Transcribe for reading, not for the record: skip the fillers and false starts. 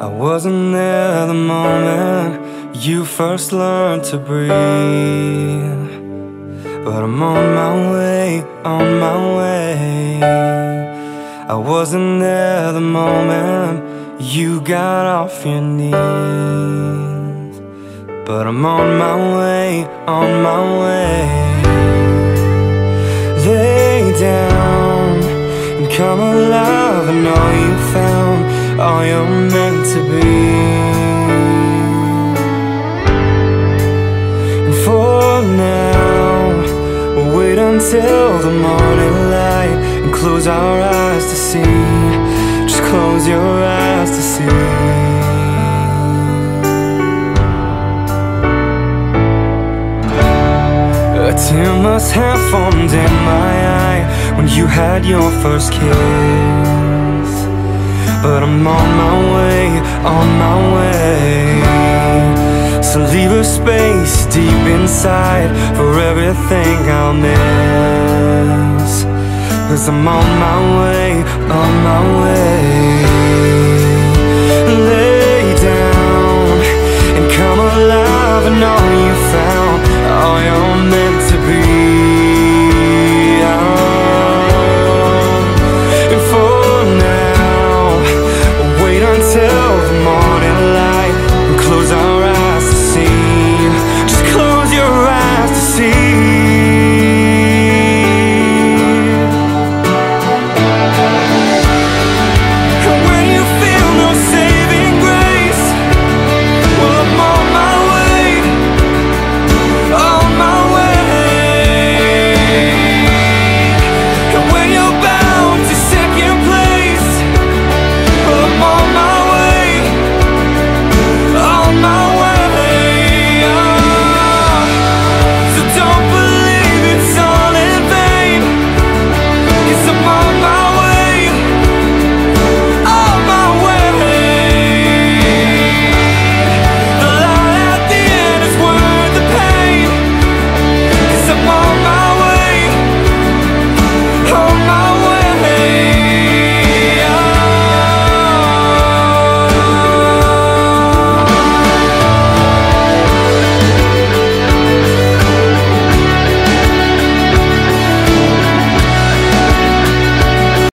I wasn't there the moment you first learned to breathe, but I'm on my way, on my way. I wasn't there the moment you got off your knees, but I'm on my way, on my way. Lay down and come alive, I know you found all you're meant to be. And for now, we'll wait until the morning light and close our eyes to see. Just close your eyes to see. A tear must have formed in my eye when you had your first kiss, but I'm on my way, on my way. So leave a space deep inside for everything I'll miss, 'cause I'm on my way, on my way.